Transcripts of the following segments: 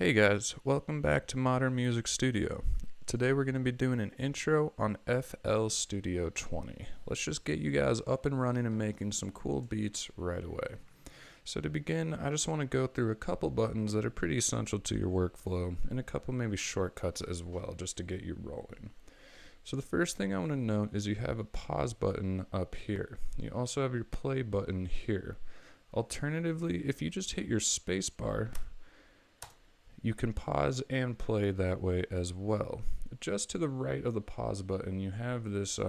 Hey guys, welcome back to Modern Music Studio. Today we're going to be doing an intro on FL Studio 20. Let's just get you guys up and running and making some cool beats right away. So to begin, I just want to go through a couple buttons that are pretty essential to your workflow and a couple maybe shortcuts as well just to get you rolling. So the first thing I want to note is you have a pause button up here. You also have your play button here. Alternatively, if you just hit your space bar, you can pause and play that way as well. Just to the right of the pause button, you have this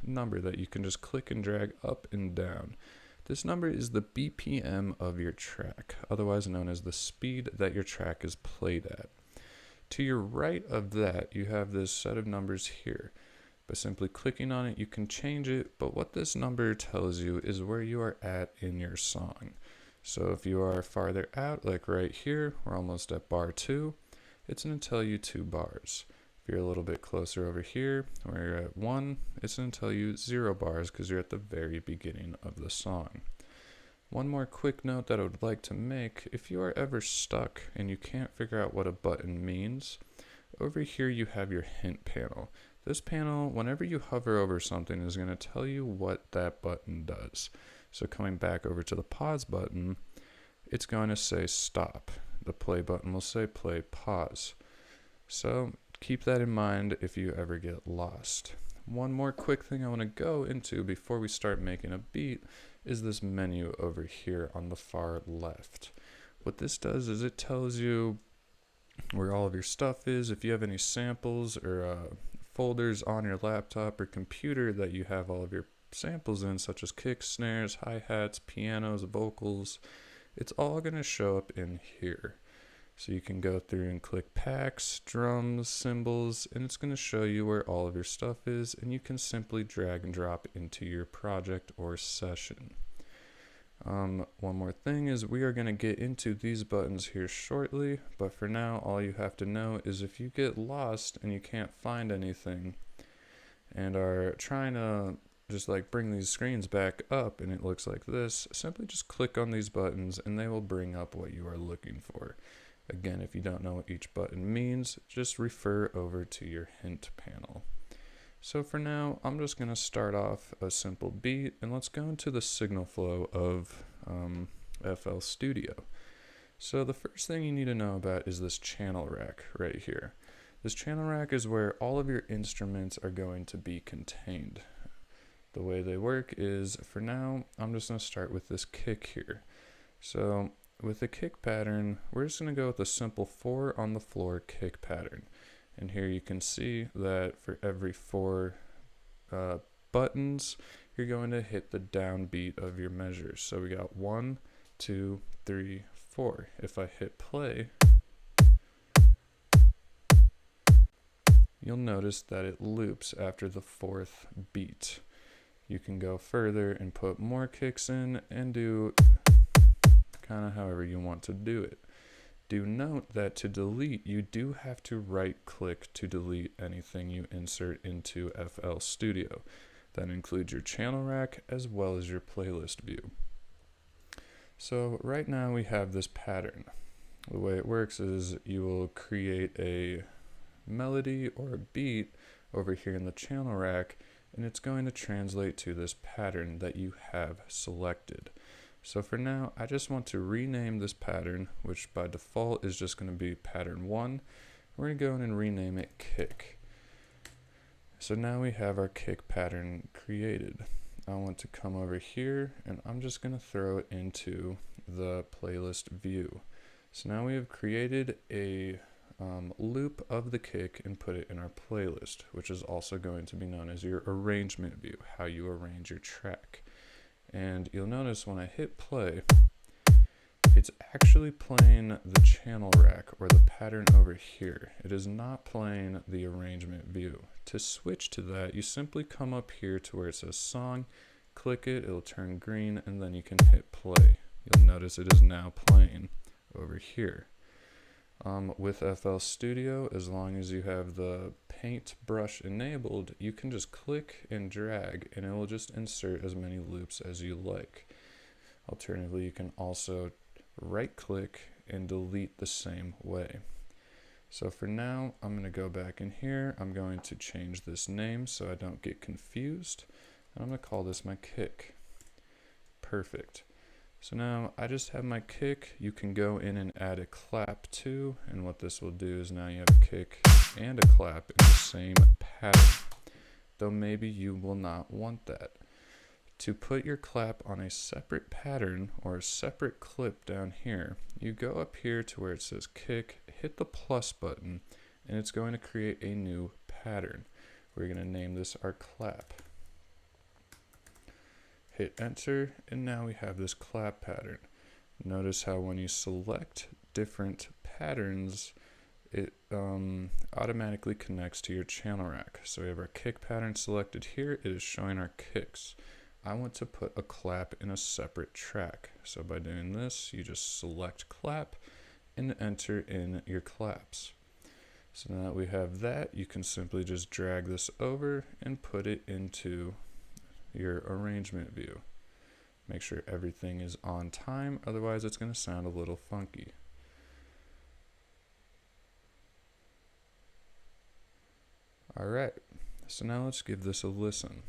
number that you can just click and drag up and down. This number is the BPM of your track, otherwise known as the speed that your track is played at. To your right of that, you have this set of numbers here. By simply clicking on it, you can change it, but what this number tells you is where you are at in your song. So if you are farther out, like right here, we're almost at bar 2, it's going to tell you 2 bars. If you're a little bit closer over here, where you're at 1, it's going to tell you 0 bars because you're at the very beginning of the song. One more quick note that I would like to make, if you are ever stuck and you can't figure out what a button means, over here you have your hint panel. This panel, whenever you hover over something, is going to tell you what that button does. So coming back over to the pause button, it's going to say stop. The play button will say play pause. So keep that in mind if you ever get lost. One more quick thing I want to go into before we start making a beat is this menu over here on the far left. What this does is it tells you where all of your stuff is. If you have any samples or folders on your laptop or computer that you have all of your samples in, such as kicks, snares, hi-hats, pianos, vocals, it's all going to show up in here. So you can go through and click packs, drums, cymbals, and it's going to show you where all of your stuff is, and you can simply drag and drop into your project or session. One more thing is we are going to get into these buttons here shortly, but for now all you have to know is if you get lost and you can't find anything and are trying to just like bring these screens back up and it looks like this, simply just click on these buttons and they will bring up what you are looking for. Again, if you don't know what each button means, just refer over to your hint panel. So for now, I'm just going to start off a simple beat and let's go into the signal flow of FL Studio. So the first thing you need to know about is this channel rack right here. This channel rack is where all of your instruments are going to be contained. The way they work is, for now, I'm just going to start with this kick here. So with the kick pattern, we're just going to go with a simple 4 on the floor kick pattern. And here you can see that for every 4 buttons, you're going to hit the downbeat of your measures. So we got 1, 2, 3, 4. If I hit play, you'll notice that it loops after the 4th beat. You can go further and put more kicks in and do kind of however you want to do it. Do note that to delete, you do have to right click to delete anything you insert into FL Studio. That includes your channel rack as well as your playlist view. So right now we have this pattern. The way it works is you will create a melody or a beat over here in the channel rack, and it's going to translate to this pattern that you have selected. So for now, I just want to rename this pattern, which by default is just going to be pattern 1. We're going to go in and rename it kick. So now we have our kick pattern created. I want to come over here and I'm just going to throw it into the playlist view. So now we have created a loop of the kick and put it in our playlist, which is also going to be known as your arrangement view, how you arrange your track. And you'll notice when I hit play, it's actually playing the channel rack or the pattern over here. It is not playing the arrangement view. To switch to that, you simply come up here to where it says song, click it, it'll turn green, and then you can hit play. You'll notice it is now playing over here. With FL Studio, as long as you have the paint brush enabled, you can just click and drag and it will just insert as many loops as you like. Alternatively, you can also right click and delete the same way. So for now, I'm going to go back in here. I'm going to change this name so I don't get confused. And I'm going to call this my kick. Perfect. So now I just have my kick. You can go in and add a clap too. And what this will do is now you have a kick and a clap in the same pattern. Though maybe you will not want that. To put your clap on a separate pattern or a separate clip down here, you go up here to where it says kick, hit the plus button, and it's going to create a new pattern. We're going to name this our clap. Hit enter, and now we have this clap pattern. Notice how when you select different patterns, it automatically connects to your channel rack. So we have our kick pattern selected here. It is showing our kicks. I want to put a clap in a separate track. So by doing this, you just select clap and enter in your claps. So now that we have that, you can simply just drag this over and put it into your arrangement view. Make sure everything is on time, otherwise it's going to sound a little funky. Alright, so now let's give this a listen.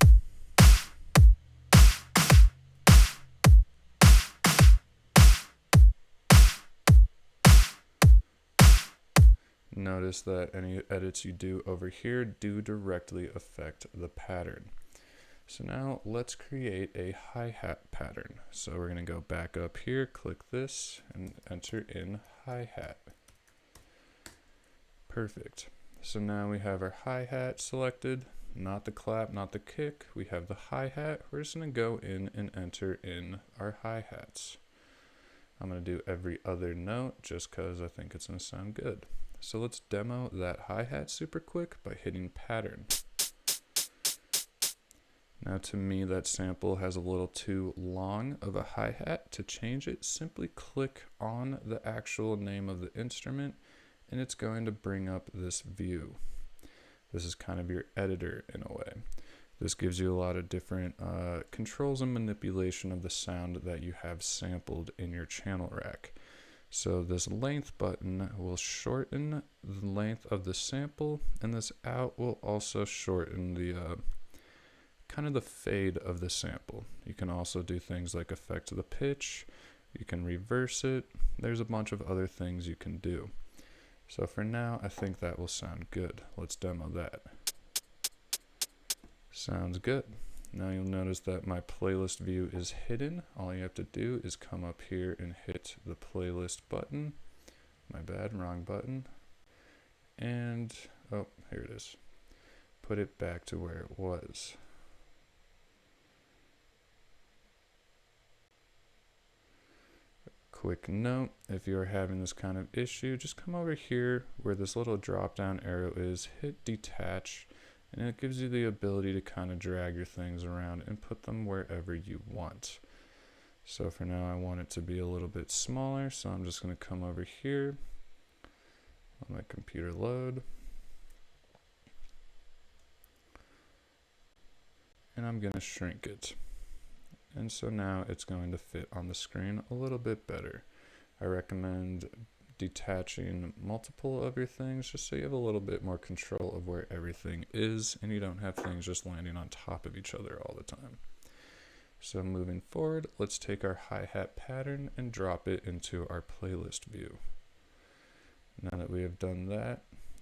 Notice that any edits you do over here do directly affect the pattern. So now let's create a hi-hat pattern. So we're going to go back up here, click this, and enter in hi-hat. Perfect. So now we have our hi-hat selected, not the clap, not the kick. We have the hi-hat. We're just going to go in and enter in our hi-hats. I'm going to do every other note just because I think it's going to sound good. So let's demo that hi-hat super quick by hitting pattern. Now to me that sample has a little too long of a hi-hat. To change it, simply click on the actual name of the instrument and it's going to bring up this view. This is kind of your editor in a way. This gives you a lot of different controls and manipulation of the sound that you have sampled in your channel rack. So this length button will shorten the length of the sample, and this out will also shorten the kind of the fade of the sample. You can also do things like affect the pitch, you can reverse it, there's a bunch of other things you can do. So for now, I think that will sound good. Let's demo that. Sounds good. Now you'll notice that my playlist view is hidden. All you have to do is come up here and hit the playlist button. My bad, wrong button. And, oh, here it is. Put it back to where it was. Quick note, if you're having this kind of issue, just come over here where this little drop down arrow is, hit detach, and it gives you the ability to kind of drag your things around and put them wherever you want. So for now I want it to be a little bit smaller, so I'm just going to come over here, let my computer load, and I'm going to shrink it. And so now it's going to fit on the screen a little bit better. I recommend detaching multiple of your things just so you have a little bit more control of where everything is and you don't have things just landing on top of each other all the time. So moving forward, let's take our hi-hat pattern and drop it into our playlist view. Now that we have done that,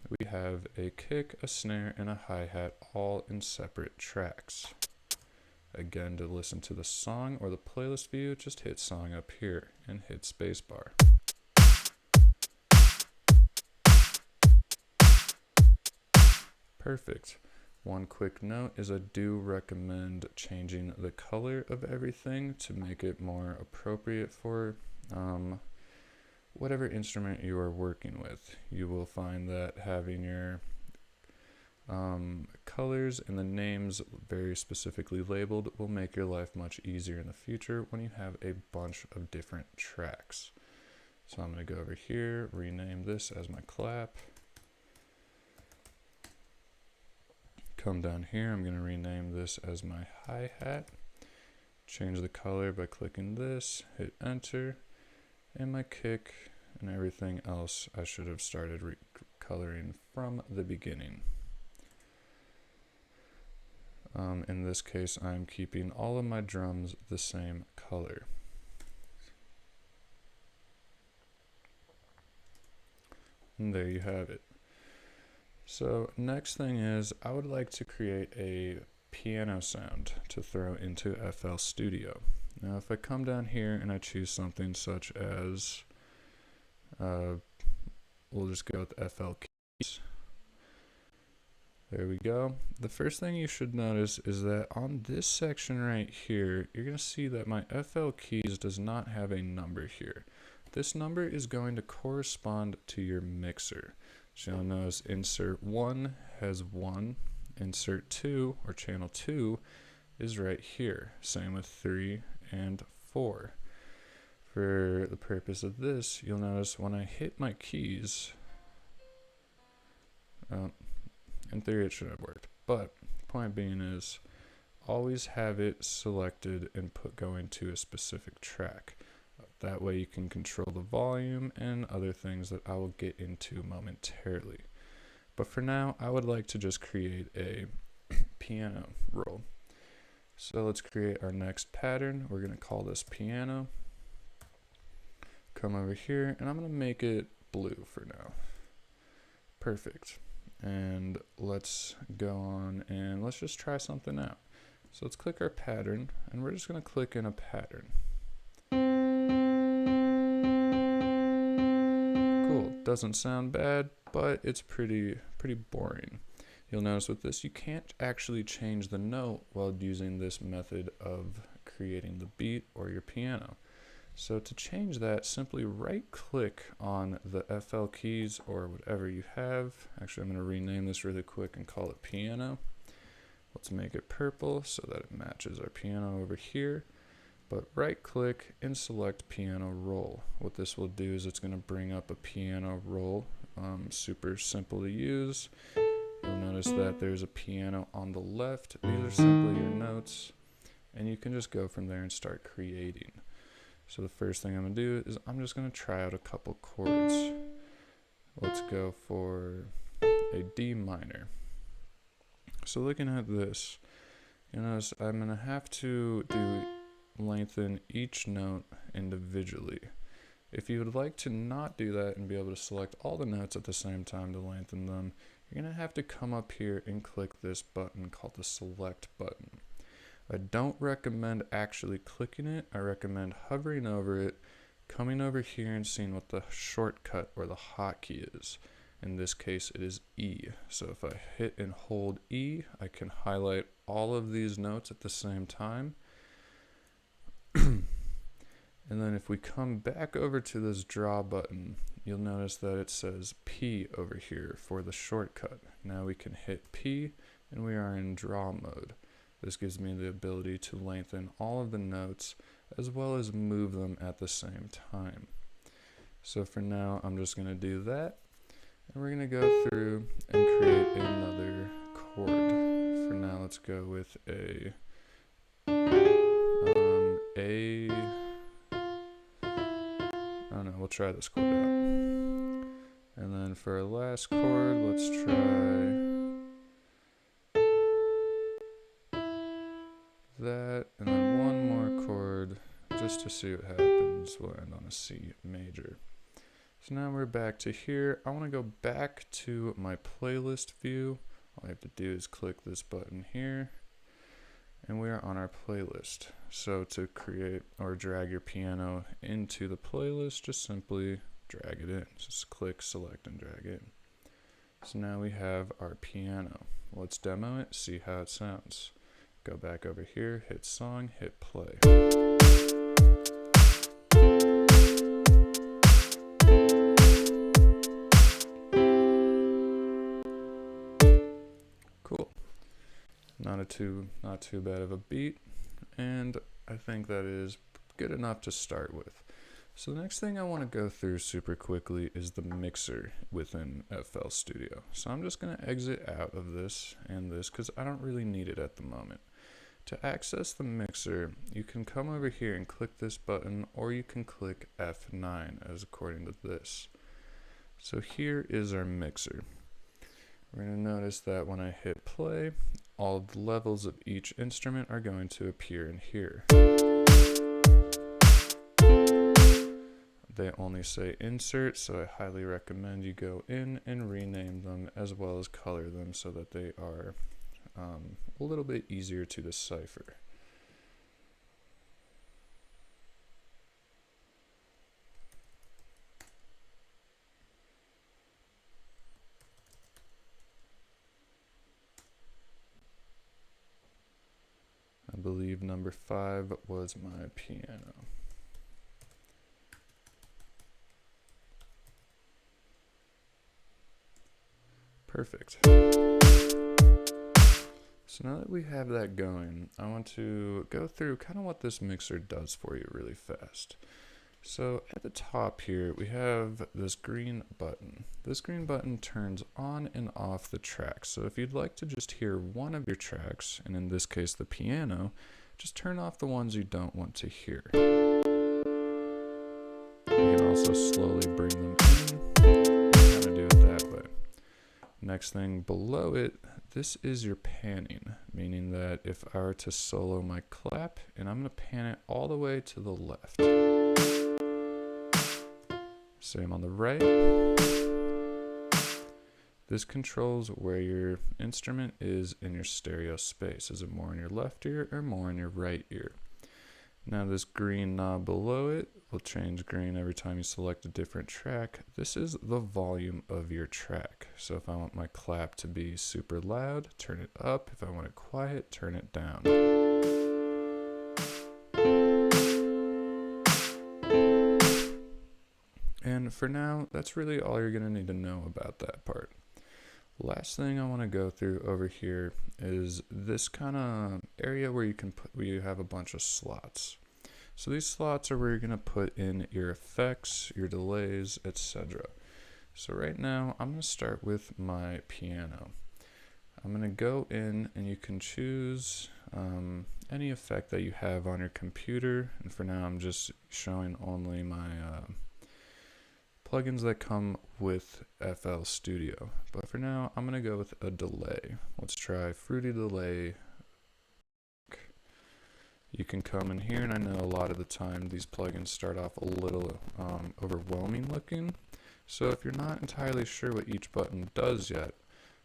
we have a kick, a snare, and a hi-hat all in separate tracks. Again, to listen to the song or the playlist view, just hit song up here and hit spacebar. Perfect. One quick note is I do recommend changing the color of everything to make it more appropriate for whatever instrument you are working with. You will find that having your colors and the names very specifically labeled will make your life much easier in the future when you have a bunch of different tracks. So I'm going to go over here, rename this as my clap. Come down here, I'm going to rename this as my hi-hat. Change the color by clicking this, hit enter, and my kick and everything else I should have started coloring from the beginning. In this case, I'm keeping all of my drums the same color. And there you have it. So next thing is, I would like to create a piano sound to throw into FL Studio. Now if I come down here and I choose something such as, we'll just go with FL keys. There we go. The first thing you should notice is that on this section right here, you're going to see that my FL keys does not have a number here. This number is going to correspond to your mixer. So you'll notice insert 1 has 1, insert 2 or channel 2 is right here. Same with 3 and 4. For the purpose of this, you'll notice when I hit my keys, in theory it shouldn't have worked, but point being is always have it selected and going to a specific track. That way you can control the volume and other things that I will get into momentarily. But for now, I would like to just create a piano roll. So let's create our next pattern. We're going to call this piano. Come over here, and I'm going to make it blue for now. Perfect. And let's go on and let's just try something out. So let's click our pattern, and we're just going to click in a pattern. Cool. Doesn't sound bad, but it's pretty boring. You'll notice with this, you can't actually change the note while using this method of creating the beat or your piano. So to change that, simply right click on the FL keys or whatever you have. Actually, I'm going to rename this really quick and call it piano. Let's make it purple so that it matches our piano over here. But right click and select piano roll. What this will do is it's going to bring up a piano roll. Super simple to use. You'll notice that there's a piano on the left. These are simply your notes, and you can just go from there and start creating. So the first thing I'm going to do is I'm just going to try out a couple chords. Let's go for a D minor. So looking at this, you notice I'm going to have to lengthen each note individually. If you would like to not do that and be able to select all the notes at the same time to lengthen them, you're going to have to come up here and click this button called the select button. I don't recommend actually clicking it. I recommend hovering over it, coming over here and seeing what the shortcut or the hotkey is. In this case, it is E. So if I hit and hold E, I can highlight all of these notes at the same time. And then if we come back over to this draw button, you'll notice that it says P over here for the shortcut. Now we can hit P and we are in draw mode. This gives me the ability to lengthen all of the notes as well as move them at the same time. So for now, I'm just going to do that. And we're going to go through and create another chord. For now, let's go with a I don't know, we'll try this chord out. And then for our last chord, let's try that, and then one more chord just to see what happens. We'll end on a C major. So now we're back to here. I want to go back to my playlist view. All I have to do is click this button here, and we are on our playlist. So to create or drag your piano into the playlist, just simply drag it in. Just click, select, and drag in. So now we have our piano. Let's demo it, see how it sounds. Go back over here, hit song, hit play. Cool. Not too bad of a beat, and I think that is good enough to start with. So the next thing I want to go through super quickly is the mixer within FL Studio. So I'm just going to exit out of this and this because I don't really need it at the moment. To access the mixer, you can come over here and click this button, or you can click F9 as according to this. So here is our mixer. We're going to notice that when I hit play, all of the levels of each instrument are going to appear in here. They only say insert, so I highly recommend you go in and rename them as well as color them so that they are a little bit easier to decipher. I believe number 5 was my piano. Perfect. So now that we have that going, I want to go through kind of what this mixer does for you really fast. So at the top here, we have this green button. This green button turns on and off the tracks. So if you'd like to just hear one of your tracks, and in this case the piano, just turn off the ones you don't want to hear. You can also slowly bring them in, kind of do it that way. Next thing below it, this is your panning, meaning that if I were to solo my clap, and I'm going to pan it all the way to the left. Same on the right. This controls where your instrument is in your stereo space. Is it more in your left ear or more in your right ear? Now this green knob below it will change green every time you select a different track. This is the volume of your track. So if I want my clap to be super loud, turn it up. If I want it quiet, turn it down. And for now, that's really all you're going to need to know about that part. Last thing I want to go through over here is this kind of area where you have a bunch of slots. So these slots are where you're going to put in your effects, your delays, etc. So right now I'm going to start with my piano. I'm going to go in and you can choose any effect that you have on your computer. And for now I'm just showing only my plugins that come with FL Studio. But for now, I'm going to go with a delay. Let's try Fruity Delay. You can come in here, and I know a lot of the time these plugins start off a little overwhelming looking. So if you're not entirely sure what each button does yet,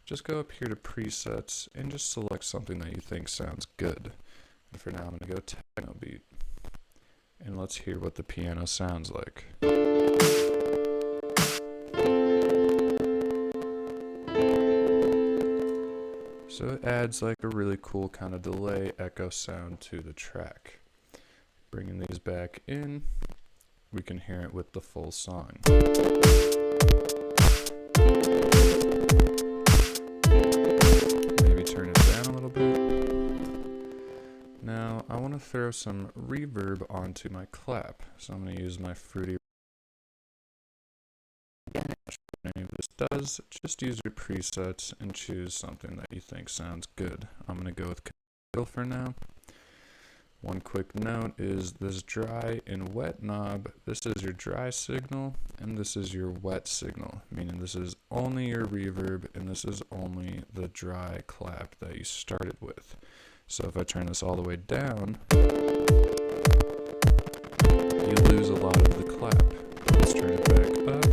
just go up here to presets and just select something that you think sounds good. And for now, I'm going to go techno beat. And let's hear what the piano sounds like. So it adds like a really cool kind of delay echo sound to the track. Bringing these back in, we can hear it with the full song. Maybe turn it down a little bit. Now I want to throw some reverb onto my clap. So I'm going to use my Fruity. Any of this does, just use your presets and choose something that you think sounds good. I'm going to go with Control for now. One quick note is this dry and wet knob, this is your dry signal and this is your wet signal, meaning this is only your reverb and this is only the dry clap that you started with. So if I turn this all the way down, you lose a lot of the clap. Let's turn it back up.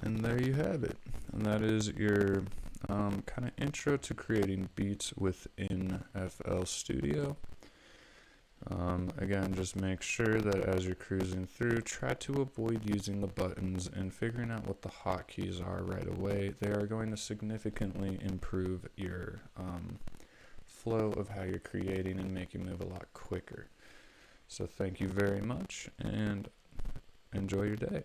And there you have it. And that is your kind of intro to creating beats within FL Studio. Again, just make sure that as you're cruising through, try to avoid using the buttons and figuring out what the hotkeys are right away. They are going to significantly improve your flow of how you're creating and make you move a lot quicker. So thank you very much and enjoy your day.